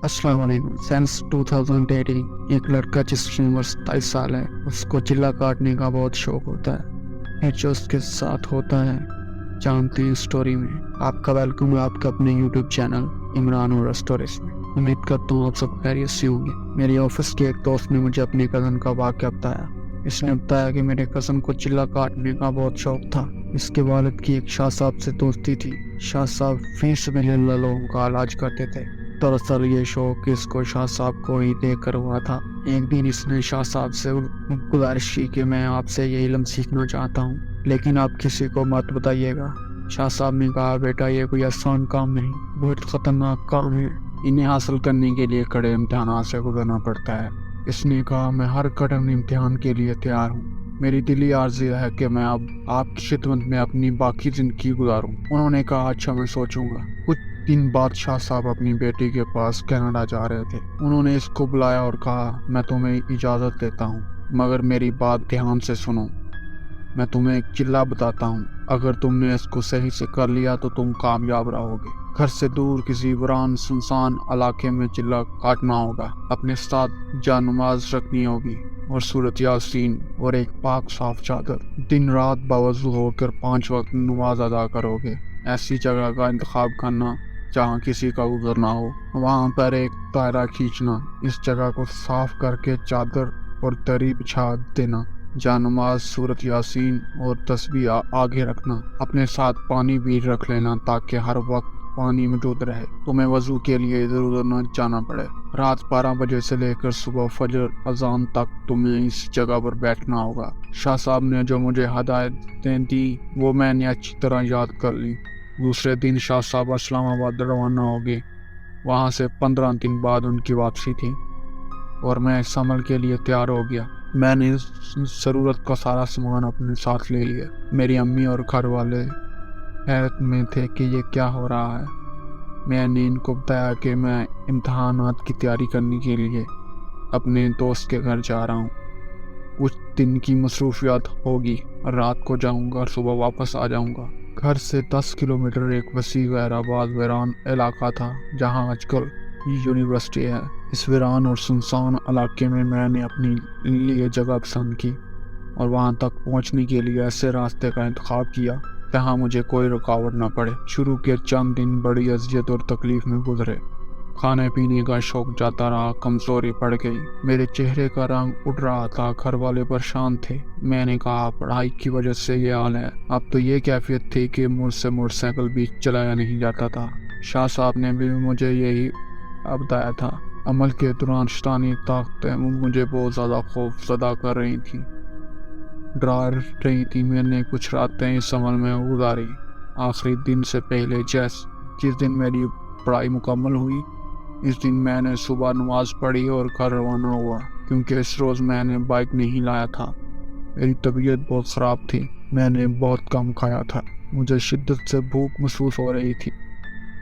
अस्सलाम वालेकुम। सिंस 2018 एक लड़का जिसकी उम्र 27 साल है, उसको चिल्ला काटने का बहुत शौक होता है। ये जो उसके साथ होता है जानते हैं स्टोरी में। आपका वेलकम है आपका अपने यूट्यूब चैनल इमरान और स्टोरीज में। उम्मीद करता हूँ आप सब खैरियत से होंगे। मेरे ऑफिस के एक दोस्त ने मुझे अपने कज़न का वाक़या बताया। इसने बताया कि मेरे कज़न को चिल्ला काटने का बहुत शौक था। इसके वालिद की एक शाह साहब से दोस्ती थी। शाह साहब फीस में लोगों का इलाज करते थे। दरअसल ये शौक इसको शाह साहब को ही देख कर हुआ था। एक दिन इसने शाह साहब से गुजारिश की कि मैं आपसे ये इल्म सीखना चाहता हूँ, लेकिन आप किसी को मत बताइएगा। शाह साहब ने कहा, बेटा ये कोई आसान काम नहीं, बहुत खतरनाक काम है। इन्हें हासिल करने के लिए कड़े इम्तिहान से गुजरना पड़ता है। इसने कहा, मैं हर कदम इम्तिहान के लिए तैयार हूँ। मेरी दिली आर्ज़ू है कि मैं अब आपकी खिदमत में अपनी बाकी ज़िंदगी गुजारूँ। उन्होंने कहा, अच्छा मैं सोचूंगा। कुछ दिन बाद शाह साहब अपनी बेटी के पास कनाडा जा रहे थे। उन्होंने इसको बुलाया और कहा, मैं तुम्हें इजाज़त देता हूँ, मगर मेरी बात ध्यान से सुनो। मैं तुम्हें एक चिल्ला बताता हूँ, अगर तुमने इसको सही से कर लिया तो तुम कामयाब रहोगे। घर से दूर किसी वीरान सुनसान इलाके में चिल्ला काटना होगा। अपने साथ जानमाज रखनी होगी और सूरत यासीन और एक पाक साफ चादर। दिन रात बावजू होकर 5 वक्त नमाज अदा करोगे। ऐसी जगह का इंतखाब करना जहाँ किसी का गुजर ना हो। वहाँ पर एक दायरा खींचना। इस जगह को साफ करके चादर और दरी बिछा देना। जानमाज, सूरत यासीन और तस्बीह आगे रखना। अपने साथ पानी भी रख लेना ताकि हर वक्त पानी मौजूद रहे। तुम्हें वजू के लिए इधर उधर न जाना पड़े। रात 12 बजे से लेकर सुबह फजर अजान तक तुम्हें इस जगह पर बैठना होगा। शाह साहब ने जो मुझे हदायतें दी वो मैंने अच्छी तरह याद कर ली। दूसरे दिन शाह साहब इस्लामाबाद रवाना हो गए। वहाँ से 15 दिन बाद उनकी वापसी थी और मैं इस अमल के लिए तैयार हो गया। मैंने ज़रूरत का सारा सामान अपने साथ ले लिया। मेरी अम्मी और घर वाले हैरत में थे कि ये क्या हो रहा है। मैंने इनको बताया कि मैं इम्तहानात की तैयारी करने के लिए अपने दोस्त के घर जा रहा हूँ। कुछ दिन की मसरूफियात होगी, रात को जाऊँगा और सुबह वापस आ जाऊँगा। घर से 10 किलोमीटर एक वसी गैराबाद वीरान इलाका था जहाँ आजकल यूनिवर्सिटी है। इस वीरान और सुनसान इलाके में मैंने अपने लिए जगह पसंद की और वहाँ तक पहुँचने के लिए ऐसे रास्ते का इंतखाब किया जहाँ मुझे कोई रुकावट न पड़े। शुरू के चंद दिन बड़ी अजियत और तकलीफ में गुजरे। खाने पीने का शौक जाता रहा, कमजोरी पड़ गई, मेरे चेहरे का रंग उड़ रहा था। घर वाले परेशान थे। मैंने कहा, पढ़ाई की वजह से ये हाल है। अब तो ये कैफियत थी कि मुझसे मोटरसाइकिल भी चलाया नहीं जाता था। शाह साहब ने भी मुझे यही बताया था। अमल के दौरान शैतानी ताकतें मुझे बहुत ज़्यादा खौफज़दा कर रही थी, डरा रही थी। मैंने कुछ रातें इस अमल में गुजारी। आखिरी दिन से पहले जिस दिन मेरी पढ़ाई मुकम्मल हुई, इस दिन मैंने सुबह नमाज पढ़ी और घर रवाना हुआ। क्योंकि इस रोज़ मैंने बाइक नहीं लाया था। मेरी तबीयत बहुत ख़राब थी। मैंने बहुत कम खाया था। मुझे शिद्दत से भूख महसूस हो रही थी।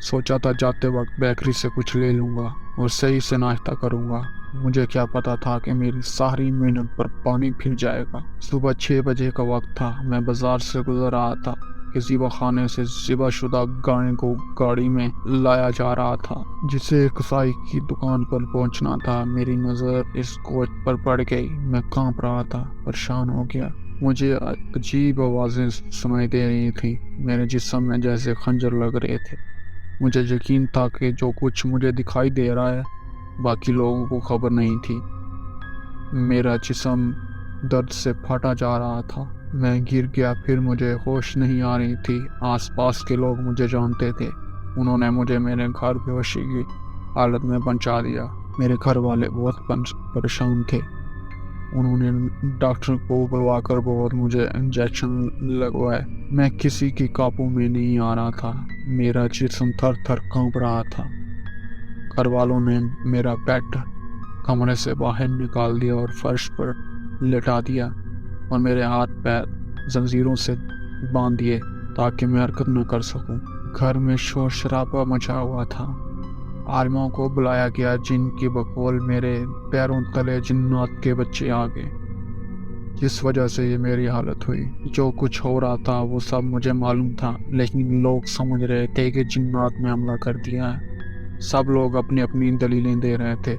सोचा था जाते वक्त बेकरी से कुछ ले लूँगा और सही से नाश्ता करूँगा। मुझे क्या पता था कि मेरी सारी मेहनत पर पानी फिर जाएगा। सुबह 6 बजे का वक्त था। मैं बाजार से गुजर रहा था कि ज़िबा खाने से ज़िबाशुदा गाय को गाड़ी में लाया जा रहा था, जिसे कसाई की दुकान पर पहुंचना था। मेरी नज़र इस कोच पर पड़ गई। मैं कांप रहा था, परेशान हो गया। मुझे अजीब आवाज़ें सुनाई दे रही थी। मेरे जिस्म में जैसे खंजर लग रहे थे। मुझे यकीन था कि जो कुछ मुझे दिखाई दे रहा है बाकी लोगों को खबर नहीं थी। मेरा जिस्म दर्द से फटा जा रहा था। मैं गिर गया। फिर मुझे होश नहीं आ रही थी। आसपास के लोग मुझे जानते थे। उन्होंने मुझे मेरे घर बेहोशी की हालत में पहुंचा दिया। मेरे घर वाले बहुत परेशान थे। उन्होंने डॉक्टर को बुलवाकर बहुत मुझे इंजेक्शन लगवाए। मैं किसी की काबू में नहीं आ रहा था। मेरा जिस्म थर थर कांप रहा था। घर वालों ने मेरा बेड कमरे से बाहर निकाल दिया और फर्श पर लेटा दिया और मेरे हाथ पैर जंजीरों से बांध दिए ताकि मैं हरकत न कर सकूं। घर में शोर शराबा मचा हुआ था। आलिमों को बुलाया गया जिनकी बकौल मेरे पैरों तले जिन्नात के बच्चे आ गए। जिस वजह से ये मेरी हालत हुई। जो कुछ हो रहा था वो सब मुझे मालूम था, लेकिन लोग समझ रहे थे कि जिन्नात ने हमला कर दिया है। सब लोग अपनी अपनी दलीलें दे रहे थे,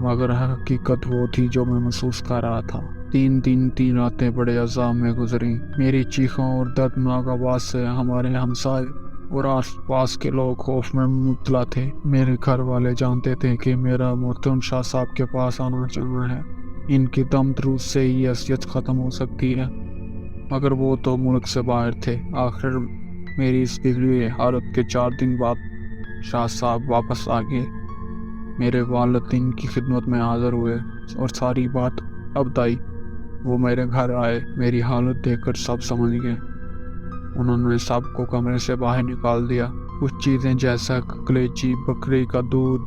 मगर हकीकत वो थी जो मैं महसूस कर रहा था। 3 दिन 3 रातें बड़े अज़ाब में गुजरी। मेरी चीखों और दर्दनाक आवाज़ से हमारे हमसाए और आस-पास के लोग खौफ में मुब्तला थे। मेरे घर वाले जानते थे कि मेरा मोहतरम शाह साहब के पास आना जाना है। इनकी दम दरूद से ही हैसियत ख़त्म हो सकती है, मगर वो तो मुल्क से बाहर थे। आखिर मेरी इस बिगड़ी हुई हालत के 4 दिन बाद शाह साहब वापस आ गए। मेरे वालिद इनकी खिदमत में हाज़िर हुए और सारी बात अब बताई। वो मेरे घर आए, मेरी हालत देखकर सब समझ गए। उन्होंने सबको कमरे से बाहर निकाल दिया। कुछ चीज़ें जैसा कलेजी, बकरी का दूध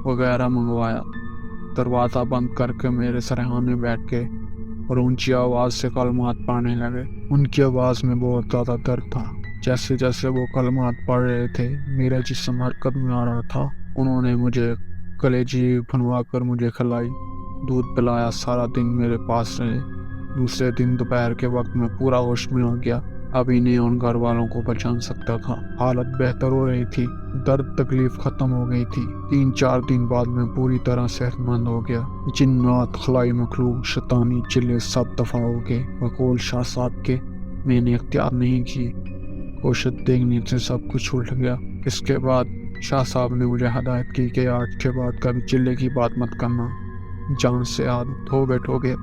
वगैरह मंगवाया। दरवाज़ा बंद करके मेरे सरहाने बैठ गए और ऊंची आवाज़ से कलमात पढ़ने लगे। उनकी आवाज़ में बहुत ज़्यादा दर्द था। जैसे जैसे वो कलमात पढ़ रहे थे, मेरा जिस्म हरकत में आ रहा था। उन्होंने मुझे कलेजी बनवा कर मुझे खिलाई, दूध पिलाया, सारा दिन मेरे पास रहे। दूसरे दिन दोपहर के वक्त मैं पूरा होश में आ गया। अब इन्हें उन घर वालों को पहचान सकता था। हालत बेहतर हो रही थी, दर्द तकलीफ खत्म हो गई थी। 3-4 दिन बाद मैं पूरी तरह सेहतमंद हो गया। जिन्नात, खलाई मखलूक, शैतानी चिल्ले सब दफा हो गए। बकौल शाह साहब के मैंने इख्तियार नहीं की। कोशिश देखने से सब कुछ उल्ट गया। इसके बाद शाह साहब ने मुझे हदायत की कि आज के बाद कभी चिल्ले की बात मत करना, जान से हाथ धो बैठोगे।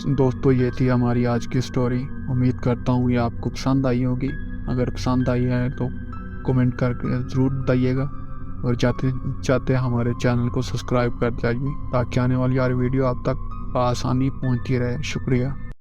दोस्तों, ये थी हमारी आज की स्टोरी। उम्मीद करता हूँ ये आपको पसंद आई होगी। अगर पसंद आई है तो कमेंट करके ज़रूर बताइएगा और जाते हमारे चैनल को सब्सक्राइब कर जाइए ताकि आने वाली हर वीडियो आप तक आसानी पहुँचती रहे। शुक्रिया।